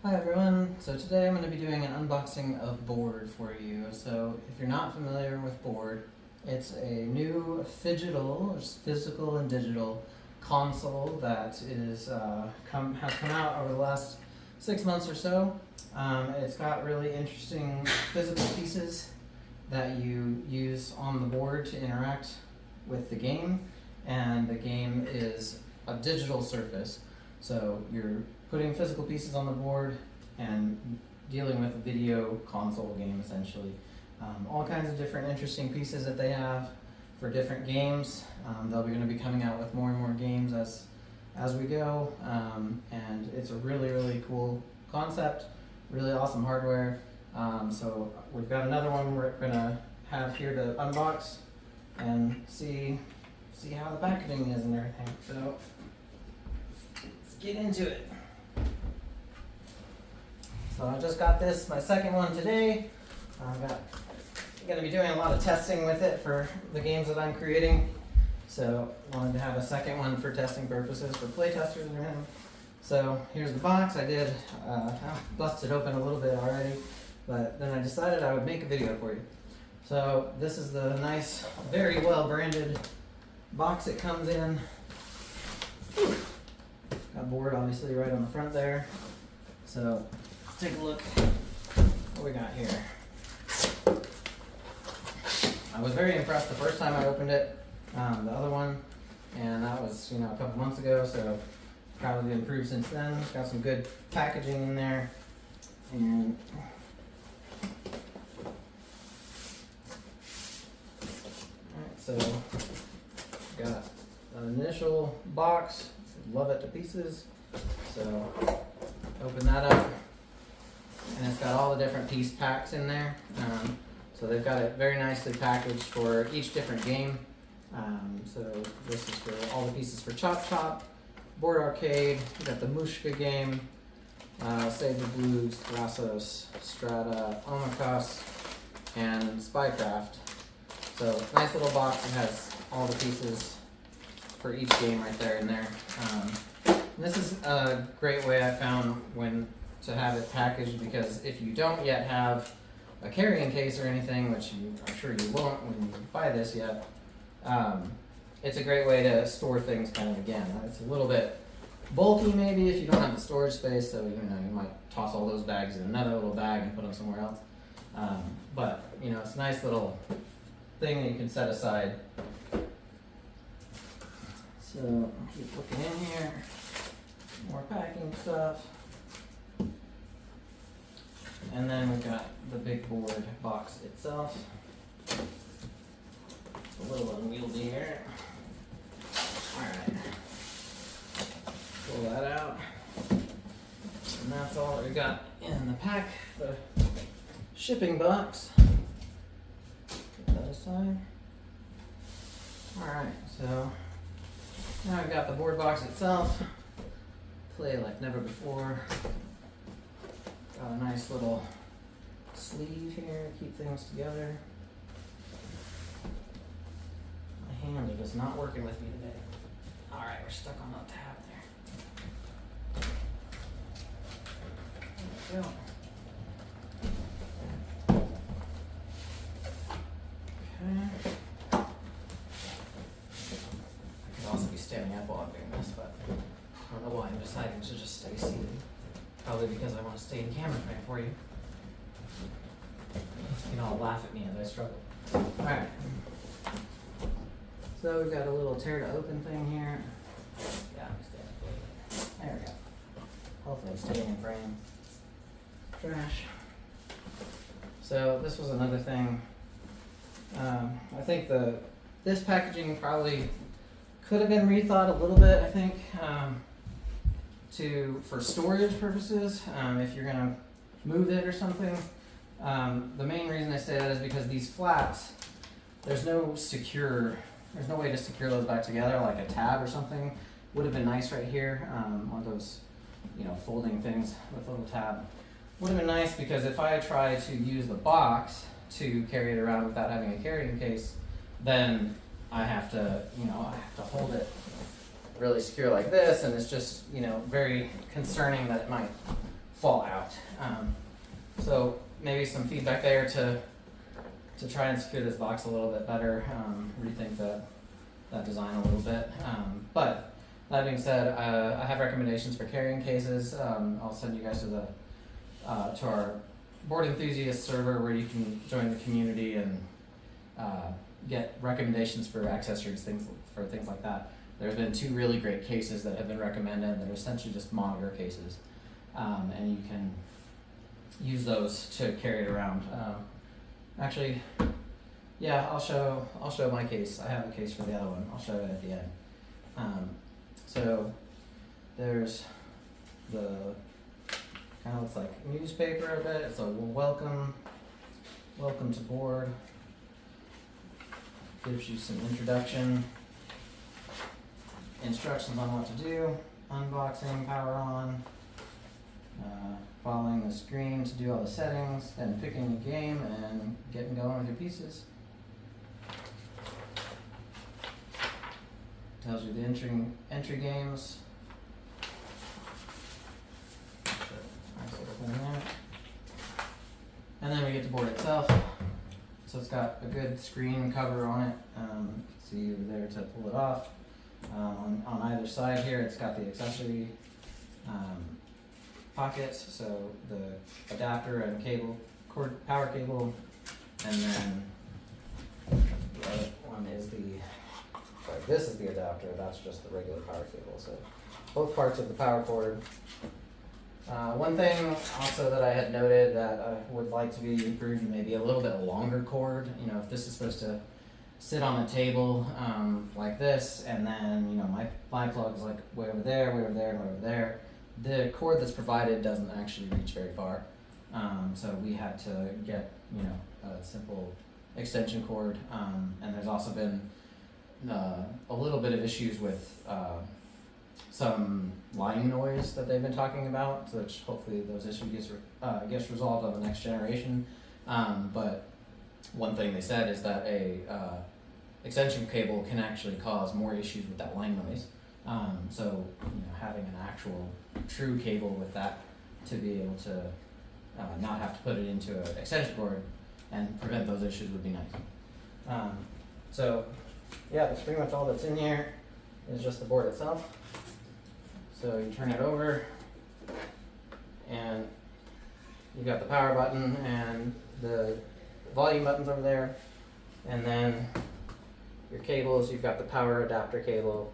Hi everyone, so today I'm going to be doing an unboxing of Board for you. So if you're not familiar with Board, it's a new physical and digital console that has come out over the last 6 months or so. It's got really interesting physical pieces that you use on the board to interact with the game, and the game is a digital surface. So you're putting physical pieces on the board and dealing with a video console game essentially. All kinds of different interesting pieces that they have for different games. They'll be going to be coming out with more and more games as we go, and it's a really cool concept, really awesome hardware. So we've got another one we're going to have here to unbox and see how the packaging is and everything. So let's get into it. So I just got this, my second one today. I'm going to be doing a lot of testing with it for the games that I'm creating. So I wanted to have a second one for testing purposes for playtesters and everything. So here's the box. I busted open a little bit already, but then I decided I would make a video for you. So this is the nice, very well branded box it comes in. Got Board obviously right on the front there. So let's take a look what we got here. I was very impressed the first time I opened it, the other one, and that was a couple months ago, so probably improved since then. It's got some good packaging in there, and alright, so got an initial box. Love it to pieces. So open that up, and it's got all the different piece packs in there. So they've got it very nicely packaged for each different game. So this is for all the pieces for Chop Chop, Board Arcade. We got the Mushka game, Save the Blues, Thrasos, Strata, Omakos, and Spycraft. So nice little box. It has all the pieces for each game right there in there. This is a great way I found to have it packaged, because if you don't yet have a carrying case or anything, which I'm sure you won't when you buy this yet, it's a great way to store things kind of again. It's a little bit bulky maybe if you don't have the storage space, so you might toss all those bags in another little bag and put them somewhere else. But it's a nice little thing that you can set aside. So keep looking in here, more packing stuff. And then we've got the big Board box itself. It's a little unwieldy here. Alright. Pull that out. And that's all that we got in the pack. The shipping box. Put that aside. Alright, so now I've got the Board box itself. Play like never before. Got a nice little sleeve here to keep things together. My hand is just not working with me today. Alright, we're stuck on that tab there. There we go. Okay. I could also be standing up while I'm doing this, but I don't know why I'm deciding to just stay seated. Probably because I want to stay in camera frame for you. You can all laugh at me as I struggle. Alright. So we've got a little tear to open thing here. Yeah, I'm staying. There we go. Hopefully I'm staying in frame. Trash. So this was another thing. I think this packaging probably could have been rethought a little bit, I think. For storage purposes, if you're gonna move it or something. The main reason I say that is because these flaps, there's no way to secure those back together, like a tab or something. Would have been nice right here, one of those, folding things with a little tab. Would have been nice, because if I try to use the box to carry it around without having a carrying case, then I have to hold it really secure like this, and it's just very concerning that it might fall out. So maybe some feedback there to try and secure this box a little bit better, rethink that design a little bit. But that being said, I have recommendations for carrying cases. I'll send you guys to our board enthusiast server where you can join the community and get recommendations for accessories, things like that. There's been 2 really great cases that have been recommended that are essentially just monitor cases, and you can use those to carry it around. Actually, yeah, I'll show my case. I have a case for the other one. I'll show it at the end. So there's the kind of looks like newspaper a bit. It's a welcome to board. Gives you some introduction, instructions on what to do, unboxing, power on, following the screen to do all the settings, then picking a game and getting going with your pieces. Tells you the entry games. Nice little thing there. And then we get the board itself. So it's got a good screen cover on it. You can see you're there to pull it off. On either side here, it's got the accessory pockets, so the adapter and cable, power cable, and then the other one is this is the adapter, that's just the regular power cable. So both parts of the power cord. One thing also that I had noted that I would like to be improved, maybe a little bit longer cord. You know, if this is supposed to sit on the table like this, and then my plug is like way over there, and way over there. The cord that's provided doesn't actually reach very far, so we had to get a simple extension cord, and there's also been a little bit of issues with some line noise that they've been talking about, which hopefully those issues gets resolved on the next generation. But one thing they said is that a extension cable can actually cause more issues with that line noise. So having an actual true cable with that to be able to not have to put it into an extension cord and prevent those issues would be nice. So yeah, that's pretty much all that's in here is just the board itself. So you turn it over and you've got the power button and the volume buttons over there, and then your cables, you've got the power adapter cable,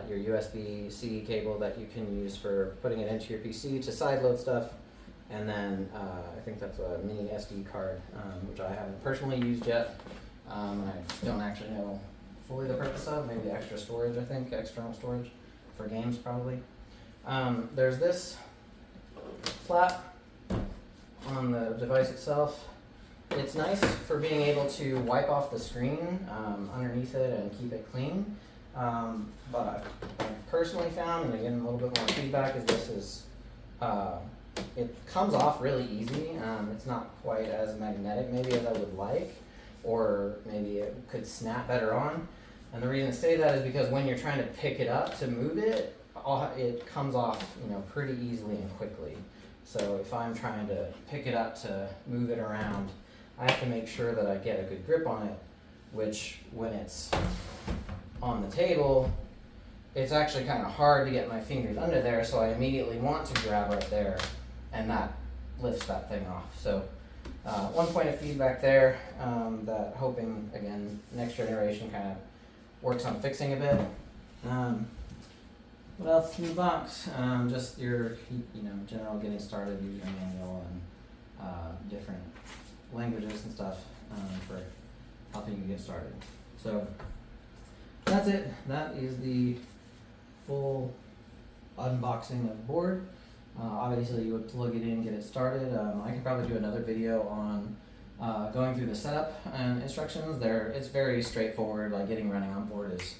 your USB-C cable that you can use for putting it into your PC to sideload stuff, and then I think that's a mini SD card, which I haven't personally used yet, and I don't actually know fully the purpose of, maybe extra storage, I think, external storage for games probably. There's this flap on the device itself. It's nice for being able to wipe off the screen underneath it and keep it clean. But I personally found, and again a little bit more feedback, is this is it comes off really easy. It's not quite as magnetic maybe as I would like, or maybe it could snap better on. And the reason I say that is because when you're trying to pick it up to move it, it comes off pretty easily and quickly. So if I'm trying to pick it up to move it around, I have to make sure that I get a good grip on it, which when it's on the table, it's actually kind of hard to get my fingers under there, so I immediately want to grab right there, and that lifts that thing off. So one point of feedback there, that hoping, again, next generation kind of works on fixing a bit. What else in the box? Just your, general getting started user manual and different languages and stuff for helping you get started. So that's it. That is the full unboxing of the board. Obviously, you would plug it in, get it started. I could probably do another video on going through the setup and instructions. It's very straightforward. Like getting running on board is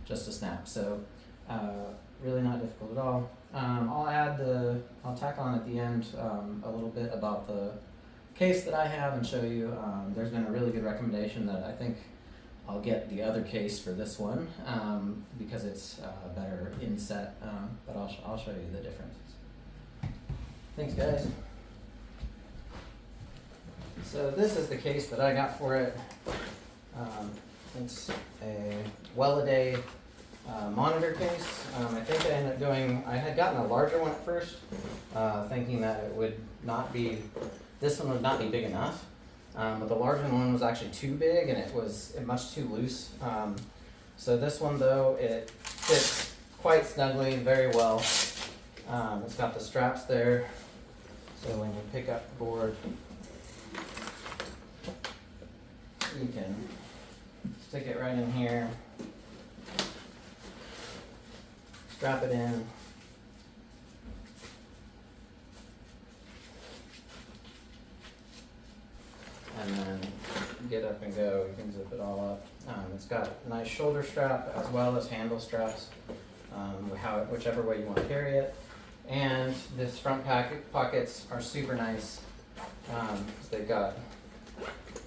just a snap. So really not difficult at all. I'll tack on at the end a little bit about the case that I have and show you. There's been a really good recommendation that I think I'll get the other case for this one because it's better inset, but I'll show you the differences. Thanks, guys. So this is the case that I got for it. It's a Well-A-Day monitor case. I think I ended up going, I had gotten a larger one at first, thinking that it would not be, this one would not be big enough. But the larger one was actually too big and it was much too loose. So this one though, it fits quite snugly, very well. It's got the straps there, so when you pick up the board, you can stick it right in here, strap it in, and then get up and go. You can zip it all up. It's got a nice shoulder strap as well as handle straps, whichever way you want to carry it. And this front pockets are super nice.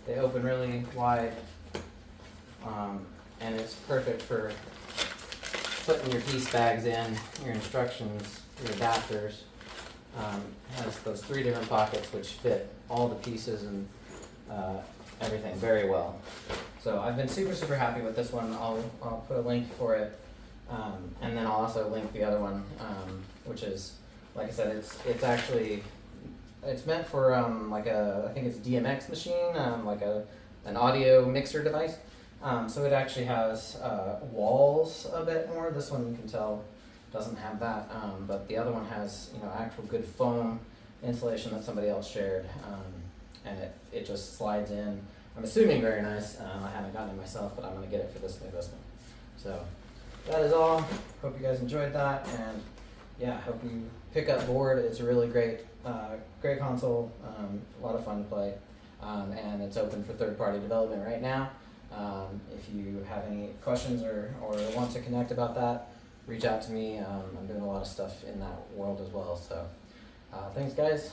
They open really wide, and it's perfect for putting your piece bags in, your instructions, your adapters. It has those 3 different pockets which fit all the pieces and everything very well. So I've been super happy with this one. I'll put a link for it, and then I'll also link the other one, which is, like I said, it's meant for like I think it's DMX machine, like an audio mixer device. So it actually has walls a bit more. This one, you can tell, doesn't have that, but the other one has, actual good foam insulation that somebody else shared, and it just slides in. I'm assuming very nice. I haven't gotten it myself, but I'm gonna get it for this one. So that is all. Hope you guys enjoyed that, and yeah, hope you pick up board. It's a really great console, a lot of fun to play, and it's open for third-party development right now. If you have any questions or want to connect about that, reach out to me. I'm doing a lot of stuff in that world as well. So thanks, guys.